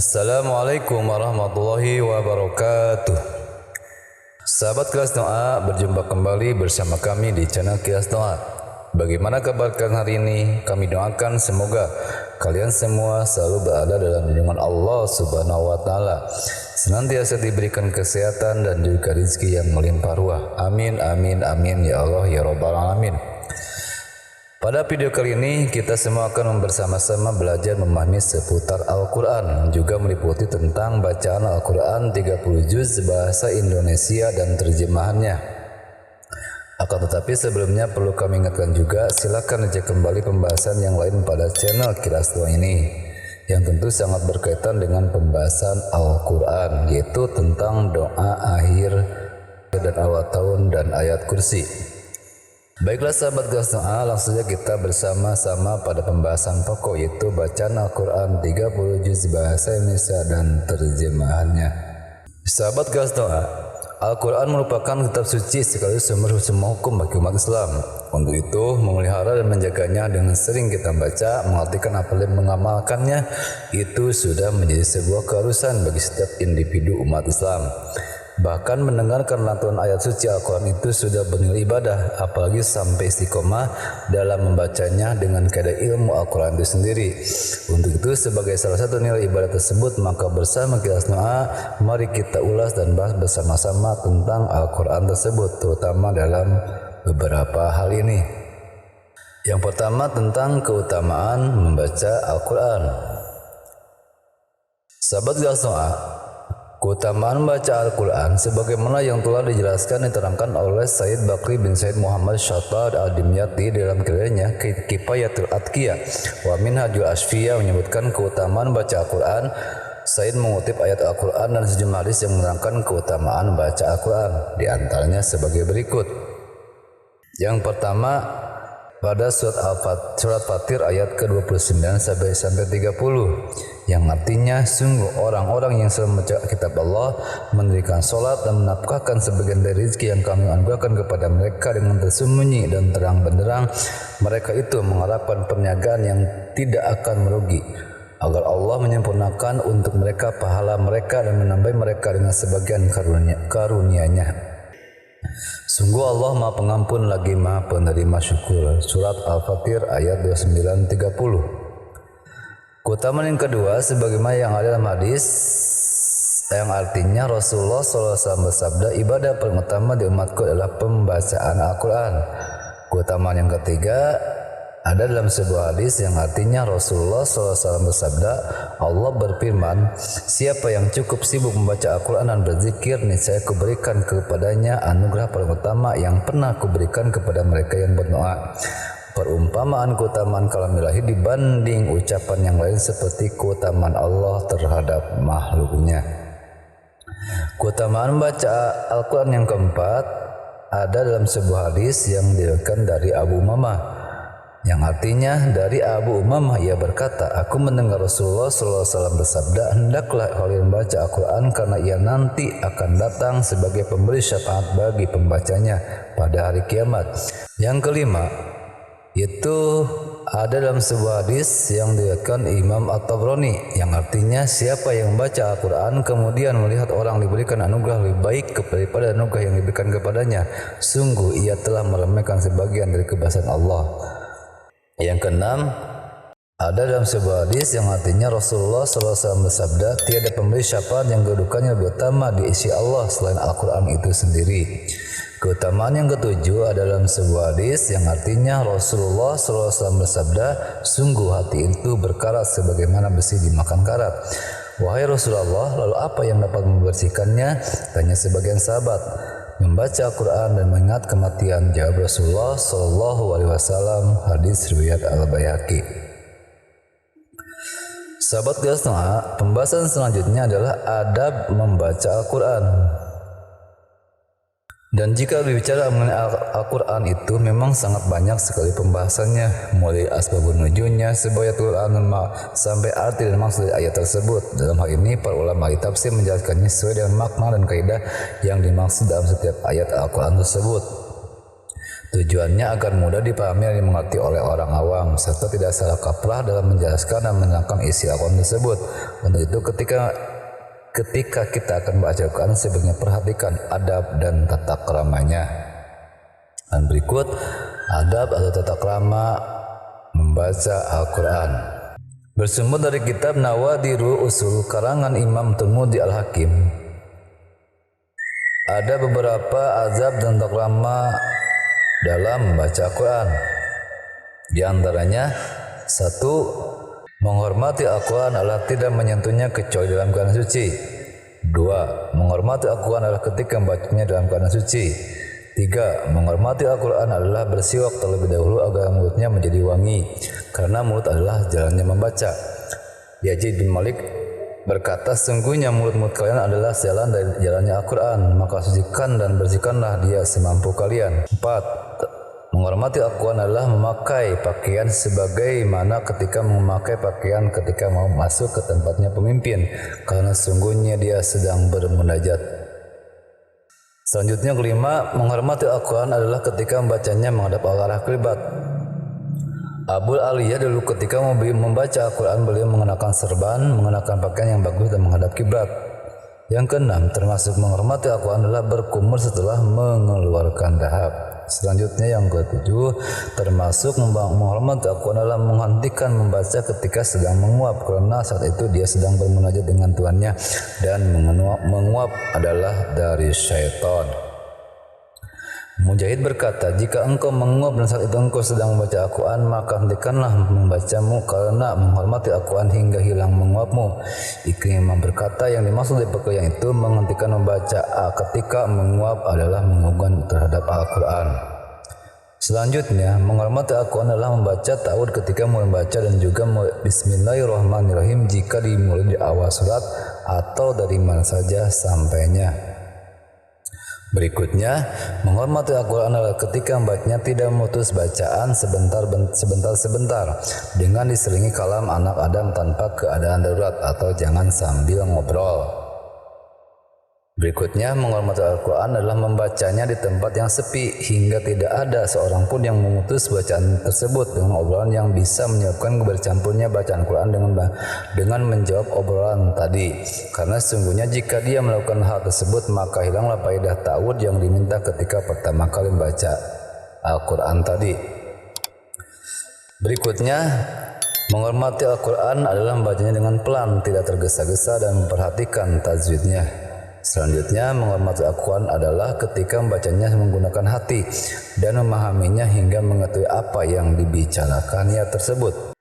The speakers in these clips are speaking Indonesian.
Assalamualaikum warahmatullahi wabarakatuh. Sahabat Kelas Doa, berjumpa kembali bersama kami di channel Kelas Doa. Bagaimana kabar kalian hari ini? Kami doakan semoga kalian semua selalu berada dalam lindungan Allah Subhanahu wa taala, senantiasa diberikan kesehatan dan juga rezeki yang melimpah ruah. Amin amin amin ya Allah ya rabbal alamin. Pada video kali ini kita semua akan bersama-sama belajar memahami seputar Al-Quran, juga meliputi tentang bacaan Al-Quran 30 juz bahasa Indonesia dan terjemahannya. Akan tetapi sebelumnya perlu kami ingatkan juga, silakan cek kembali pembahasan yang lain pada channel Kelas Doa ini, yang tentu sangat berkaitan dengan pembahasan Al-Quran, yaitu tentang doa akhir dan awal tahun dan ayat kursi. Baiklah sahabat Kelas Doa, langsung saja kita bersama-sama pada pembahasan pokok, yaitu bacaan Al-Quran 30 juz bahasa Indonesia dan terjemahannya. Sahabat Kelas Doa, Al-Quran merupakan kitab suci sekaligus sumber semua hukum bagi umat Islam. Untuk itu, memelihara dan menjaganya dengan sering kita baca, mengartikan apalagi mengamalkannya, itu sudah menjadi sebuah keharusan bagi setiap individu umat Islam. Bahkan mendengarkan lantunan ayat suci Al-Quran itu sudah bernilai ibadah, apalagi sampai istiqomah dalam membacanya dengan kadar ilmu Al-Quran itu sendiri. Untuk itu, sebagai salah satu nilai ibadah tersebut, maka bersama Kelas Doa, mari kita ulas dan bahas bersama-sama tentang Al-Quran tersebut, terutama dalam beberapa hal ini. Yang pertama, tentang keutamaan membaca Al-Quran. Sahabat Kelas Doa, keutamaan membaca Al-Quran sebagaimana yang telah dijelaskan diterangkan oleh Sayyid Bakri bin Said Muhammad Syattad Al-Dimyati dalam kitabnya Kifayatul Atqiyah wa Minhajul Asfiyah menyebutkan keutamaan baca Al-Quran. Sayyid mengutip ayat Al-Quran dan sejumlah hadis yang menerangkan keutamaan baca Al-Quran, di antaranya sebagai berikut. Yang pertama, pada surat Fatir ayat ke-29 sampai 30, yang artinya sungguh orang-orang yang selalu membaca kitab Allah, mendirikan sholat dan menafkahkan sebagian dari rezeki yang kami anugerahkan kepada mereka dengan tersembunyi dan terang benderang, mereka itu mengharapkan perniagaan yang tidak akan merugi, agar Allah menyempurnakan untuk mereka pahala mereka dan menambah mereka dengan sebagian karunia-Nya. Sungguh Allah Maha Pengampun lagi Maha Penerima Syukur. Surat Al-Fatir ayat 29-30. Keutamaan yang kedua, sebagaimana yang ada dalam hadis yang artinya Rasulullah SAW bersabda, ibadah paling utama di umatku adalah pembacaan Al-Quran. Keutamaan yang ketiga ada dalam sebuah hadis yang artinya Rasulullah SAW bersabda, Allah berfirman, siapa yang cukup sibuk membaca Al-Quran dan berzikir, niscaya kuberikan kepadanya anugerah paling utama yang pernah kuberikan kepada mereka yang berdoa. Perumpamaan keutamaan kalam ilahi dibanding ucapan yang lain seperti keutamaan Allah terhadap makhluknya. Keutamaan baca Al-Quran yang keempat ada dalam sebuah hadis yang diriwayatkan dari Abu Umamah, yang artinya dari Abu Umamah ia berkata, aku mendengar Rasulullah SAW bersabda, hendaklah kalian membaca Al-Quran karena ia nanti akan datang sebagai pemberi syafaat bagi pembacanya pada hari kiamat. Yang kelima, itu ada dalam sebuah hadis yang diriwayatkan Imam At-Tabrani, yang artinya siapa yang membaca Al-Quran kemudian melihat orang diberikan anugerah lebih baik daripada anugerah yang diberikan kepadanya, sungguh ia telah meremehkan sebagian dari kebesaran Allah. Yang keenam, ada dalam sebuah hadis yang artinya Rasulullah SAW bersabda, tiada pemberi syafaat yang kedudukannya lebih utama di sisi Allah selain Al-Quran itu sendiri. Keutamaan yang ketujuh ada dalam sebuah hadis yang artinya Rasulullah SAW bersabda, sungguh hati itu berkarat sebagaimana besi dimakan karat. Wahai Rasulullah, lalu apa yang dapat membersihkannya? Tanya sebagian sahabat. Membaca Al-Quran dan mengingat kematian, jawab Rasulullah SAW. Hadis riwayat Al-Baihaqi. Sahabat Kelas Doa, pembahasan selanjutnya adalah adab membaca Al-Quran. Dan jika berbicara mengenai Al-Quran itu memang sangat banyak sekali pembahasannya, mulai asbabun nuzulnya, sebayatul anma, sampai arti dan maksud ayat tersebut. Dalam hal ini para ulama tafsir menjelaskannya sesuai dengan makna dan kaidah yang dimaksud dalam setiap ayat Al-Quran tersebut. Tujuannya agar mudah dipahami dan dimengerti oleh orang awam serta tidak salah kaprah dalam menjelaskan dan menerangkan isi Al-Quran tersebut. Untuk itu ketika kita akan membaca Al-Quran, sebaiknya perhatikan adab dan tata keramanya. Dan berikut adab atau tata krama membaca Al-Quran. Bersumber dari kitab Nawadirul Usul karangan Imam Tirmidzi Al-Hakim, ada beberapa adab dan tata krama dalam membaca Al-Quran. Di antaranya, 1. Menghormati Al-Quran adalah tidak menyentuhnya kecuali dalam keadaan suci. 2. Menghormati Al-Quran adalah ketika membacanya dalam keadaan suci. 3. Menghormati Al-Quran adalah bersiwak terlebih dahulu agar mulutnya menjadi wangi, karena mulut adalah jalannya membaca. Yazid bin Malik berkata, sungguhnya mulut-mulut kalian adalah jalan dari jalannya Al-Quran, maka sucikan dan bersihkanlah dia semampu kalian. 4. Menghormati Al-Quran adalah memakai pakaian sebagaimana ketika memakai pakaian ketika mau masuk ke tempatnya pemimpin, karena sungguhnya dia sedang bermunajat. Selanjutnya, 5. Menghormati Al-Quran adalah ketika membacanya menghadap arah kiblat. Abu Aliyah dulu ketika membaca Al-Quran, beliau mengenakan serban, mengenakan pakaian yang bagus dan menghadap kiblat. Yang keenam, termasuk menghormati Al-Quran adalah berkumur setelah mengeluarkan dahak. Selanjutnya yang ketujuh, termasuk menghormati Al-Quran adalah menghentikan membaca ketika sedang menguap, karena saat itu dia sedang bermunajat dengan Tuhannya, dan menguap adalah dari syaitan. Mujahid berkata, jika engkau menguap dan saat itu engkau sedang membaca Al-Quran, maka hentikanlah membacamu karena menghormati Al-Quran hingga hilang menguapmu. Ikrimah berkata, yang dimaksud dari perkara itu menghentikan membaca ketika menguap adalah menguapkan terhadap Al-Quran. Selanjutnya, menghormati Al-Quran adalah membaca ta'awudz ketika membaca dan juga Bismillahirrahmanirrahim jika dimulai di awal surat atau dari mana saja sampainya. Berikutnya, menghormati Al-Quran adalah ketika membacanya tidak memutus bacaan sebentar dengan diselingi kalam anak Adam tanpa keadaan darurat atau jangan sambil ngobrol. Berikutnya, menghormati Al-Quran adalah membacanya di tempat yang sepi hingga tidak ada seorang pun yang memutus bacaan tersebut dengan obrolan yang bisa menyebabkan bercampurnya bacaan Al-Quran dengan menjawab obrolan tadi. Karena sesungguhnya jika dia melakukan hal tersebut, maka hilanglah faedah ta'awudz yang diminta ketika pertama kali membaca Al-Quran tadi. Berikutnya, menghormati Al-Quran adalah membacanya dengan pelan, tidak tergesa-gesa dan memperhatikan tajwidnya. Selanjutnya, menghormati Al-Quran adalah ketika membacanya menggunakan hati dan memahaminya hingga mengetahui apa yang dibicarakannya tersebut.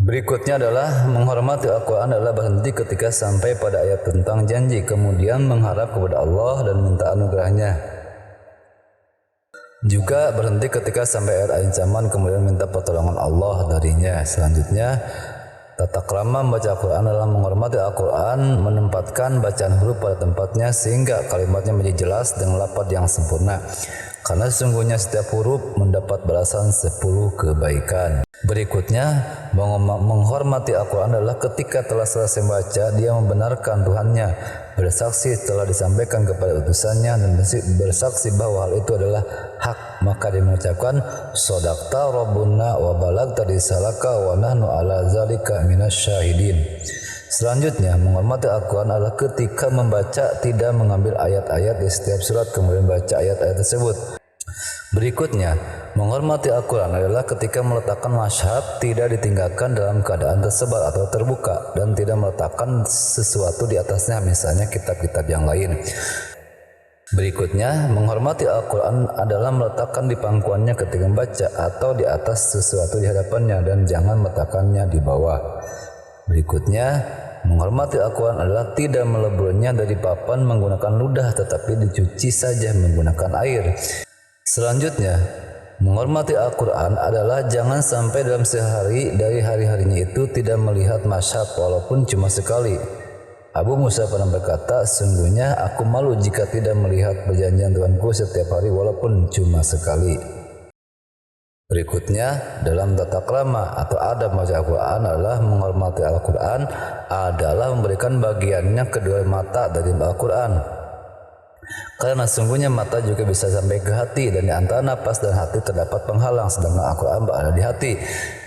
Berikutnya adalah menghormati Al-Quran adalah berhenti ketika sampai pada ayat tentang janji, kemudian mengharap kepada Allah dan minta anugerahnya. Juga berhenti ketika sampai ayat ancaman, kemudian minta pertolongan Allah darinya. Selanjutnya, tata krama membaca Al-Quran adalah menghormati Al-Quran, menempatkan bacaan huruf pada tempatnya sehingga kalimatnya menjadi jelas dengan lafaz yang sempurna. Karena sesungguhnya setiap huruf mendapat balasan 10 kebaikan. Berikutnya, menghormati Al-Quran adalah ketika telah selesai membaca, dia membenarkan Tuhannya, bersaksi setelah disampaikan kepada utusannya dan bersaksi bahwa hal itu adalah hak, maka dia mengucapkan shadaqta rabbuna wa balagta risalaka wa nahnu ala zalika minasyahidin. Selanjutnya, menghormati Al-Quran adalah ketika membaca tidak mengambil ayat-ayat di setiap surat kemudian baca ayat-ayat tersebut. Berikutnya, menghormati Al-Quran adalah ketika meletakkan masyhad tidak ditinggalkan dalam keadaan tersebar atau terbuka dan tidak meletakkan sesuatu di atasnya, misalnya kitab-kitab yang lain. Berikutnya, menghormati Al-Quran adalah meletakkan di pangkuannya ketika membaca atau di atas sesuatu di hadapannya dan jangan meletakkannya di bawah. Berikutnya, menghormati Al-Quran adalah tidak meleburnya dari papan menggunakan ludah tetapi dicuci saja menggunakan air. Selanjutnya, menghormati Al-Quran adalah jangan sampai dalam sehari dari hari-harinya itu tidak melihat masyhad walaupun cuma sekali. Abu Musa pernah berkata, sungguhnya aku malu jika tidak melihat perjanjian Tuhanku setiap hari walaupun cuma sekali. Berikutnya, dalam tata krama atau adab membaca Al-Quran adalah menghormati Al-Quran adalah memberikan bagiannya kedua mata dari Al-Quran. Karena sungguhnya mata juga bisa sampai ke hati, dan di antara napas dan hati terdapat penghalang, sedangkan Al-Quran berada di hati.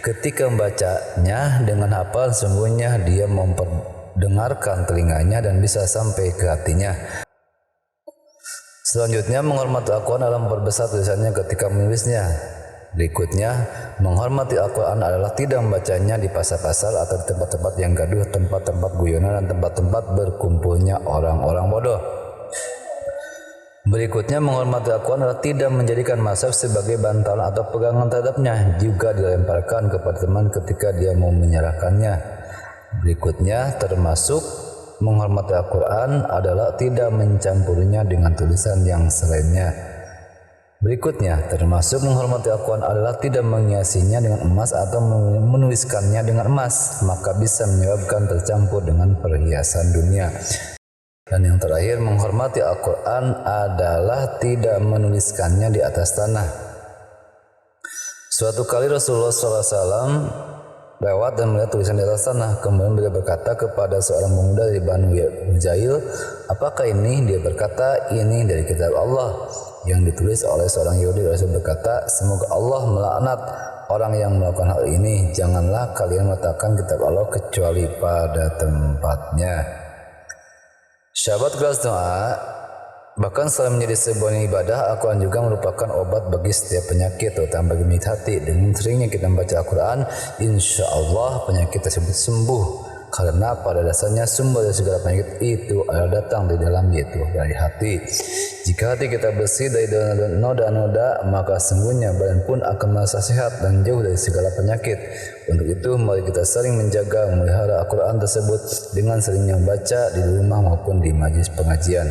Ketika membacanya dengan hafal, sungguhnya dia memperdengarkan telinganya dan bisa sampai ke hatinya. Selanjutnya, menghormati Al-Quran adalah memperbesar tulisannya ketika menulisnya. Berikutnya, menghormati Al-Quran adalah tidak membacanya di pasar-pasar atau di tempat-tempat yang gaduh, tempat-tempat guyonan, dan tempat-tempat berkumpulnya orang-orang bodoh. Berikutnya, menghormati Al-Quran adalah tidak menjadikan mushaf sebagai bantalan atau pegangan terhadapnya, juga dilemparkan kepada teman ketika dia mau menyerahkannya. Berikutnya, termasuk menghormati Al-Quran adalah tidak mencampurinya dengan tulisan yang selainnya. Berikutnya, termasuk menghormati Al-Quran adalah tidak menghiasinya dengan emas atau menuliskannya dengan emas, maka bisa menyebabkan tercampur dengan perhiasan dunia. Dan yang terakhir, menghormati Al-Quran adalah tidak menuliskannya di atas tanah. Suatu kali Rasulullah SAW lewat dan melihat tulisan di atas tanah. Kemudian beliau berkata kepada seorang pemuda dari Banu Hujail, "Apakah ini?" Dia berkata, "Ini dari kitab Allah yang ditulis oleh seorang Yahudi." Rasul berkata, "Semoga Allah melaknat orang yang melakukan hal ini. Janganlah kalian meletakkan kitab Allah kecuali pada tempatnya." Sahabat kelas doa, bahkan selain menjadi sebuah ibadah, Al-Quran juga merupakan obat bagi setiap penyakit, terutama bagi penyakit hati. Dengan seringnya kita membaca Al-Quran, insya Allah penyakit tersebut sembuh, karena pada dasarnya sumber dari segala penyakit itu adalah datang dari dalam, yaitu dari hati. Jika hati kita bersih dari noda-noda, maka sungguhnya badan pun akan merasa sehat dan jauh dari segala penyakit. Untuk itu, mari kita sering menjaga memelihara Al-Quran tersebut dengan seringnya membaca di rumah maupun di majelis pengajian.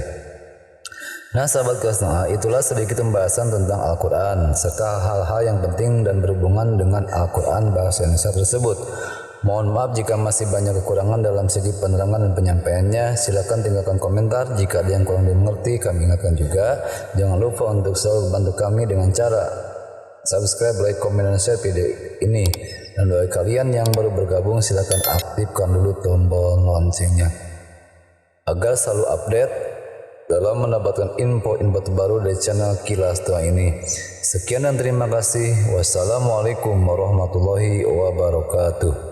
Nah, sahabat kelas doa, itulah sedikit pembahasan tentang Al-Quran serta hal-hal yang penting dan berhubungan dengan Al-Quran bahasa Indonesia tersebut. Mohon maaf jika masih banyak kekurangan dalam segi penerangan dan penyampaiannya. Silakan tinggalkan komentar jika ada yang kurang dimengerti. Kami ingatkan juga, jangan lupa untuk selalu bantu kami dengan cara subscribe, like, komen, dan share video ini. Dan bagi kalian yang baru bergabung, silakan aktifkan dulu tombol loncengnya agar selalu update dalam mendapatkan info-info terbaru dari channel Kilas Doa ini. Sekian dan terima kasih. Wassalamualaikum warahmatullahi wabarakatuh.